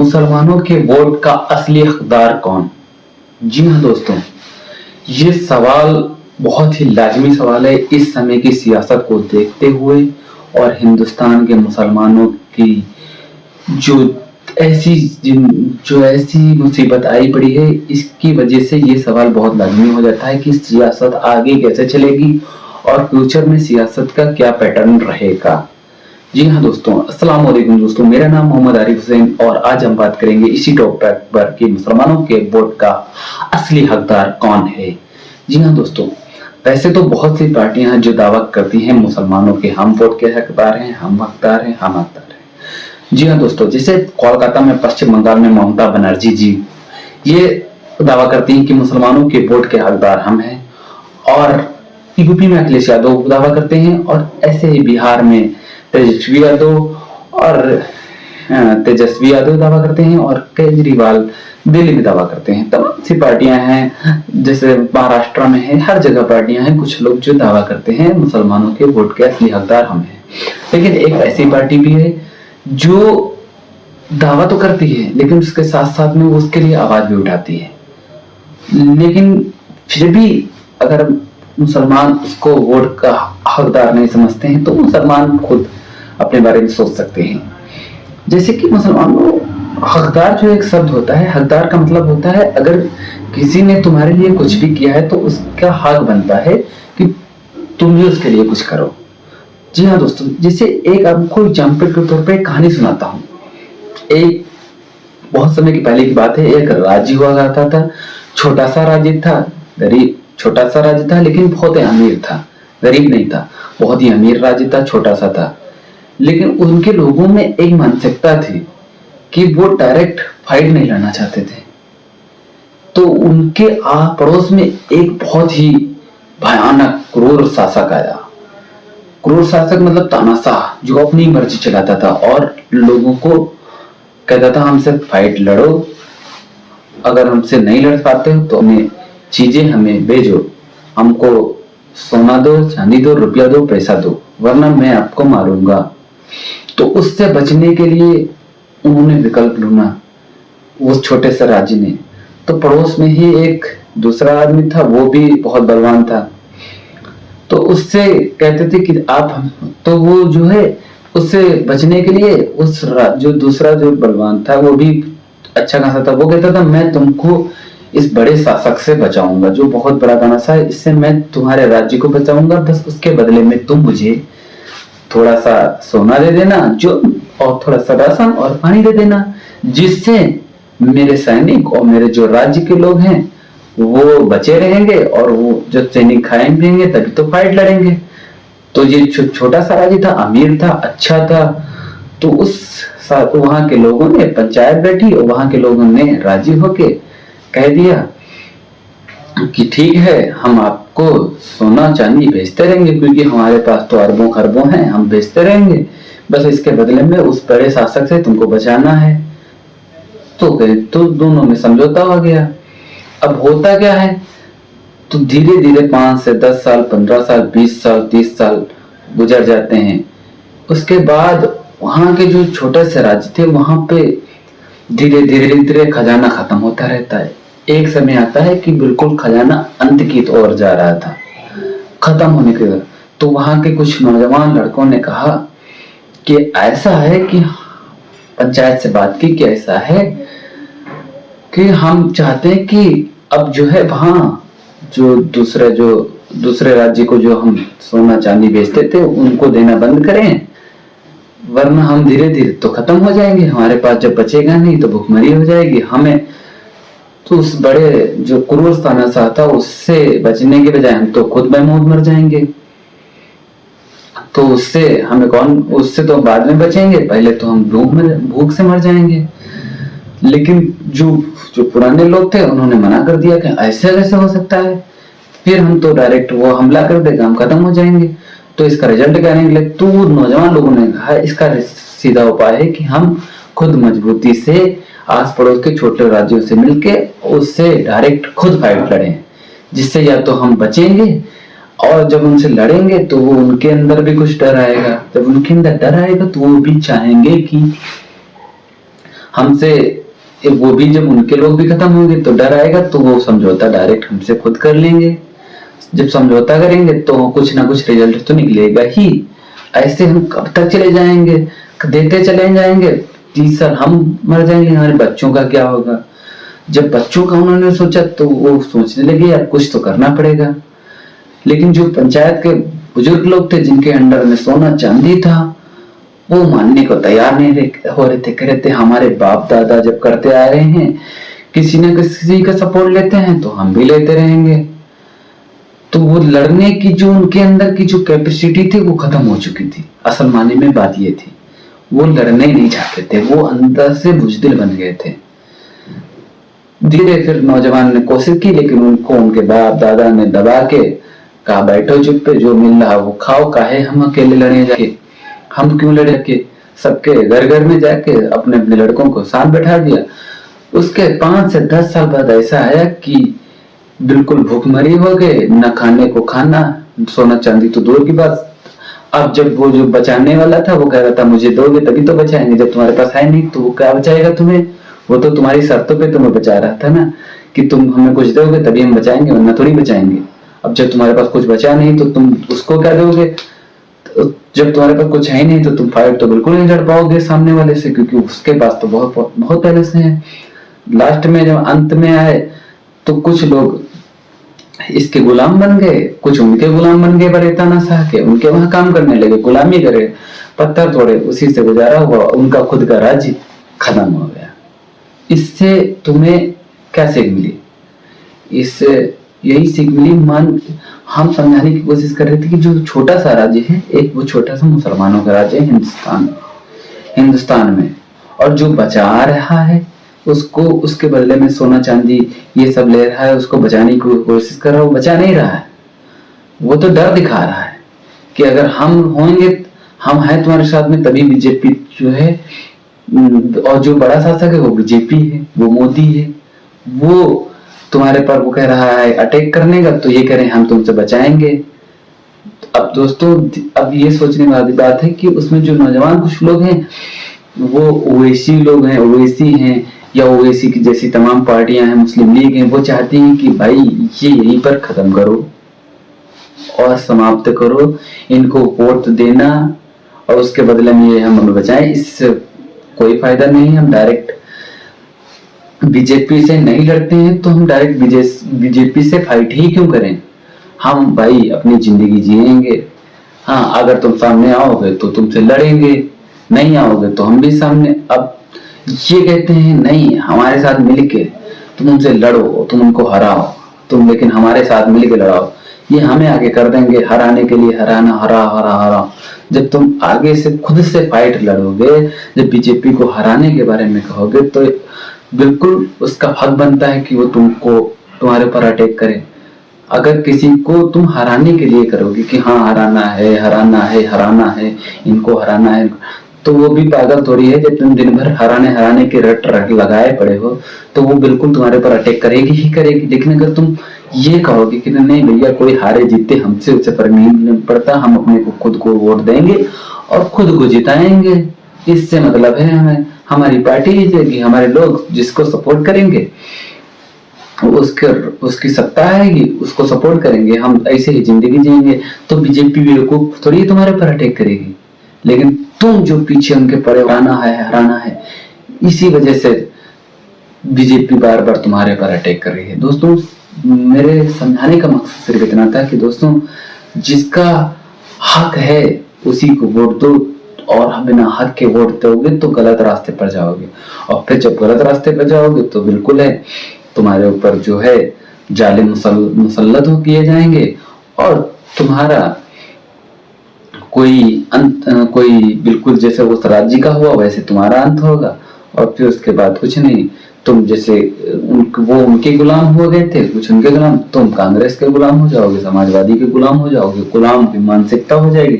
मुसलमानों के वोट का असली हकदार कौन? जी हाँ दोस्तों, ये सवाल बहुत ही लाजमी सवाल है इस समय की सियासत को देखते हुए और हिंदुस्तान के मुसलमानों की जो ऐसी जो ऐसी मुसीबत आई पड़ी है, इसकी वजह से ये सवाल बहुत लाजमी हो जाता है कि सियासत आगे कैसे चलेगी और फ्यूचर में सियासत का क्या पैटर्न रहेगा। जी हाँ दोस्तों, अस्सलाम वालेकुम दोस्तों, मेरा नाम मोहम्मद आरिफ हुसैन और आज हम बात करेंगे इसी टॉपिक पर कि मुसलमानों के वोट का असली हकदार कौन है। जी हाँ दोस्तों, वैसे तो बहुत सी पार्टियां हैं जो दावा करती हैं मुसलमानों के हम वोट के हकदार हैं, हम हकदार हैं, हम हकदार हैं। जी हाँ दोस्तों, जैसे कोलकाता में पश्चिम बंगाल में ममता बनर्जी जी ये दावा करती हैं कि मुसलमानों के वोट के हकदार हम हैं, और यूपी में अखिलेश यादव दावा करते हैं, और ऐसे ही बिहार में तेजस्वी यादव दावा करते हैं, और केजरीवाल दिल्ली में दावा करते हैं। तमाम सी पार्टियां हैं, जैसे महाराष्ट्र में है, हर जगह पार्टियां हैं, कुछ लोग जो दावा करते हैं मुसलमानों के वोट के असली हकदार हम हैं। लेकिन एक ऐसी पार्टी भी है जो दावा तो करती है लेकिन उसके साथ साथ में वो उसके लिए आवाज भी उठाती है। लेकिन फिर भी अगर मुसलमान उसको वोट का हकदार नहीं समझते हैं तो मुसलमान खुद अपने बारे में सोच सकते हैं। जैसे कि मुसलमानों, हकदार जो एक शब्द होता है, हकदार का मतलब होता है अगर किसी ने तुम्हारे लिए कुछ भी किया है तो उसका हक बनता है कि तुम भी उसके लिए कुछ करो। जी हाँ दोस्तों, जैसे एक आपको एग्जाम्पल के तौर पे एक कहानी सुनाता हूँ। एक बहुत समय की पहले की बात है, एक राज्य हुआ करता था, छोटा सा राज्य था, गरीब छोटा सा राज्य था लेकिन बहुत ही अमीर था, गरीब नहीं था, बहुत ही अमीर राज्य था, छोटा सा था। लेकिन उनके लोगों में एक मानसिकता थी कि वो डायरेक्ट फाइट नहीं लड़ना चाहते थे। तो उनके पड़ोस में एक बहुत ही भयानक क्रूर शासक आया। क्रूर शासक मतलब तानाशाह, जो अपनी मर्जी चलाता था और लोगों को कहता था हमसे फाइट लड़ो, अगर हमसे नहीं लड़ पाते हो तो हमें चीजें हमें भेजो, हमको सोना दो, चांदी दो, रुपया दो, पैसा दो, वरना मैं आपको मारूंगा। तो उससे बचने के लिए उन्होंने विकल्प ढूंढा उस छोटे से राज्य ने। तो पड़ोस में ही एक दूसरा आदमी था, वो भी बहुत बलवान था। तो उससे कहते थे कि आप, तो वो जो है उससे बचने के लिए जो दूसरा जो बलवान था वो भी अच्छा खासा था, वो कहता था मैं तुमको इस बड़े शासक से बचाऊंगा जो बहुत बड़ा तानाशाह है, इससे मैं तुम्हारे राज्य को बचाऊंगा, बस उसके बदले में तुम मुझे थोड़ा सा सोना दे देना जो, और थोड़ा सा राशन और पानी दे देना, जिससे मेरे सैनिक और मेरे जो राज्य के लोग हैं वो बचे रहेंगे, और वो जो सैनिक खाएंगे पिएंगे तभी तो फाइट लड़ेंगे। तो ये छोटा सा राज्य था, अमीर था, अच्छा था। तो वहां के लोगों ने पंचायत बैठी और वहां के लोगों ने राजी होके कह दिया कि ठीक है, हम आपको सोना चांदी भेजते रहेंगे क्योंकि हमारे पास तो अरबों खरबों हैं, हम भेजते रहेंगे, बस इसके बदले में उस बड़े शासक से तुमको बचाना है। तो दोनों में समझौता हो गया। अब होता क्या है, तो धीरे धीरे 5 से 10 साल, 15 साल, 20 साल, 30 साल गुजर जाते हैं। उसके बाद वहां के जो छोटे से राज्य थे वहां पे धीरे धीरे खजाना खत्म होता रहता है। एक समय आता है कि बिल्कुल खजाना अंत की ओर जा रहा था, खत्म होने के बाद। तो वहां के कुछ नौजवान लड़कों ने कहा कि ऐसा है कि पंचायत से बात की कि ऐसा है कि हम चाहते हैं कि अब जो है वहां जो दूसरे राज्य को जो हम सोना चांदी बेचते थे उनको देना बंद करें, वरना हम धीरे धीरे तो खत्म हो जाएंगे, हमारे पास जब बचेगा नहीं तो भुखमरी हो जाएगी हमें। तो उस बड़े जो क्रूर तानाशाह था उससे बचने के बजाय हम तो खुद बेमौत मर जाएंगे। तो उससे तो बाद में बचेंगे, पहले तो हम भूख से मर जाएंगे। लेकिन जो पुराने लोग थे उन्होंने मना कर दिया कि ऐसे कैसे हो सकता है, फिर हम तो डायरेक्ट वो हमला कर देगा, हम खत्म हो जाएंगे। तो इसका रिजल्ट क्या निकले? तो नौजवान लोगों ने कहा इसका सीधा उपाय है कि हम खुद मजबूती से आस पड़ोस के छोटे राज्यों से मिलके उससे डायरेक्ट खुद फाइट लड़ें, जिससे या तो हम बचेंगे, और जब उनसे लड़ेंगे तो वो उनके अंदर भी कुछ डर आएगा, जब उनके अंदर डर आएगा तो वो भी चाहेंगे कि हमसे वो भी, जब उनके लोग भी खत्म होंगे तो डर आएगा, तो वो समझौता डायरेक्ट हमसे खुद कर लेंगे। जब समझौता करेंगे तो कुछ ना कुछ रिजल्ट तो निकलेगा ही। ऐसे हम कब तक चले जाएंगे, देते चले जाएंगे, 30 साल हम मर जाएंगे, हमारे बच्चों का क्या होगा। जब बच्चों का उन्होंने सोचा तो वो सोचने लगे यार कुछ तो करना पड़ेगा। लेकिन जो पंचायत के बुजुर्ग लोग थे जिनके अंडर में सोना चांदी था, वो मानने को तैयार नहीं हो रहे थे। कह रहे थे हमारे बाप दादा जब करते आ रहे हैं, किसी न किसी का सपोर्ट लेते हैं तो हम भी लेते रहेंगे। तो वो लड़ने की जो उनके अंदर की जो कैपेसिटी थी वो खत्म हो चुकी थी। असल मायने में बात ये थी, वो लड़ने नहीं चाहते थे, वो अंदर से बुजदिल बन गए थे। धीरे फिर नौजवान ने कोशिश की, लेकिन उनको उनके बाप दादा ने दबा के कहा बैठो चुप पे, जो मिल रहा वो खाओ, काहे हम अकेले लड़े जाके, हम क्यों लड़े के। सबके घर घर में जाके अपने अपने लड़कों को साथ बैठा दिया। उसके 5 से 10 साल बाद ऐसा आया कि बिल्कुल भूखमरी हो गए, न खाने को खाना, सोना चांदी तो दूर की बात। अब जब वो जो बचाने वाला था वो कह रहा था मुझे दोगे तभी तो बचाएंगे, जब तुम्हारे पास है नहीं तो वो क्या बचाएगा तुम्हें। वो तो तुम्हारी शर्तों पे तुम्हें बचा रहा था ना, कि तुम हमें कुछ दोगे तभी हम बचाएंगे, वरना थोड़ी बचाएंगे। अब जब तुम्हारे पास कुछ बचा नहीं तो तुम उसको क्या दोगे। तो जब तुम्हारे पास कुछ है ही नहीं तो तुम फाइट तो बिल्कुल नहीं लड़ पाओगे सामने वाले से, क्योंकि उसके पास तो बहुत बहुत पहले से है। लास्ट में जब अंत में आए तो कुछ लोग इसके गुलाम बन गए, कुछ उनके गुलाम बन गए, बड़े तानाशाह के, उनके वहां काम करने लगे, गुलामी करे, पत्थर तोड़े, उसी से गुजारा हुआ, उनका खुद का राज्य खत्म हो गया। इससे तुम्हें क्या सीख मिली? इससे यही सीख मिली, हम समझाने की कोशिश कर रहे थे कि जो छोटा सा राज्य है, एक वो छोटा सा मुसलमानों का राज्य है हिंदुस्तान में, और जो बचा रहा है उसको, उसके बदले में सोना चांदी ये सब ले रहा है, उसको बचाने की कोशिश कर रहा है, वो बचा नहीं रहा है। वो तो डर दिखा रहा है कि अगर हम होंगे, हम हैं तुम्हारे साथ में, तभी बीजेपी जो है, और जो बड़ा शासक है वो बीजेपी है, वो मोदी है, वो तुम्हारे पर वो कह रहा है अटैक करने का, तो ये कह रहे हैं हम तुमसे बचाएंगे। अब दोस्तों, अब ये सोचने वाली बात है कि उसमें जो नौजवान कुछ लोग हैं, वो ओवैसी लोग हैं, ओवैसी हैं, या ओवैसी की जैसी तमाम पार्टियां हैं, मुस्लिम लीग हैं, वो चाहती हैं कि भाई ये यहीं पर खत्म करो और समाप्त करो, इनको वोट देना और उसके बदले में ये हम हमें बचाएं। इससे कोई फायदा नहीं। हम डायरेक्ट बीजेपी से नहीं लड़ते हैं तो हम डायरेक्ट बीजेपी से फाइट ही क्यों करें। हम भाई अपनी जिंदगी जिएंगे। हाँ, अगर तुम सामने आओगे तो तुमसे लड़ेंगे, नहीं आओगे तो हम भी सामने। अब ये कहते हैं नहीं, हमारे साथ मिलके तुम उनसे लड़ो, तुम उनको हराओ, तुम लेकिन हमारे साथ मिलके लड़ाओ, ये हमें आगे कर देंगे हराने के लिए, हराना, हरा हरा हरा। जब तुम आगे से खुद से फाइट लड़ोगे, जब बीजेपी को हराने के बारे में कहोगे, तो बिल्कुल उसका हक बनता है कि वो तुमको, तुम्हारे ऊपर अटैक करे। अगर किसी को तुम हराने के लिए करोगे कि हाँ हराना है, हराना है, हराना है, इनको हराना है, तो वो भी पागल थोड़ी है। जब तुम दिन भर हराने के रट लगाए पड़े हो, तो वो बिल्कुल तुम्हारे ऊपर अटैक करेगी ही करेगी। लेकिन अगर तुम ये कहोगे कि नहीं भैया, कोई हारे जीते हमसे उससे फर्क नहीं पड़ता, हम अपने को खुद को वोट देंगे और खुद को जिताएंगे, इससे मतलब है हमें, हमारी पार्टी जीतेगी, हमारे लोग जिसको सपोर्ट करेंगे उसकी सत्ता आएगी, उसको सपोर्ट करेंगे, हम ऐसे ही जिंदगी जिएंगे। तो बीजेपी बेवकूफ थोड़ी तुम्हारे पर अटैक करेगी। लेकिन तुम जो पीछे उनके पड़े, हराना है, इसी वजह से बीजेपी बार बार तुम्हारे पर अटैक कर रही है। दोस्तों, मेरे समझाने का मकसद सिर्फ इतना था कि दोस्तों, जिसका हक है उसी को वोट दो, और बिना हक के वोट दोगे तो गलत रास्ते पर जाओगे, और फिर जब गलत रास्ते पर जाओगे तो बिल्कुल है तुम्हारे ऊपर जो है जालिम मुसल्लत हो किए जाएंगे, और तुम्हारा कोई बिल्कुल जैसे उस राज्य का हुआ वैसे तुम्हारा अंत होगा। और फिर उसके बाद कुछ नहीं, तुम जैसे वो उनके गुलाम हो गए थे, कुछ उनके गुलाम, तुम कांग्रेस के गुलाम हो जाओगे, समाजवादी के गुलाम हो जाओगे, गुलाम की मानसिकता हो जाएगी।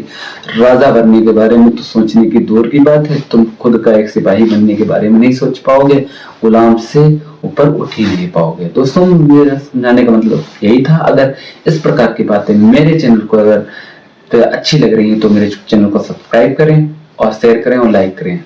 राजा बनने के बारे में तो सोचने की दूर की बात है, तुम खुद का एक सिपाही बनने के बारे में नहीं सोच पाओगे, गुलाम से ऊपर उठ ही नहीं पाओगे। दोस्तों, मेरा समझाने का मतलब यही था। अगर इस प्रकार की बातें मेरे चैनल को अगर अच्छी लग रही है तो मेरे चैनल को सब्सक्राइब करें और शेयर करें और लाइक करें।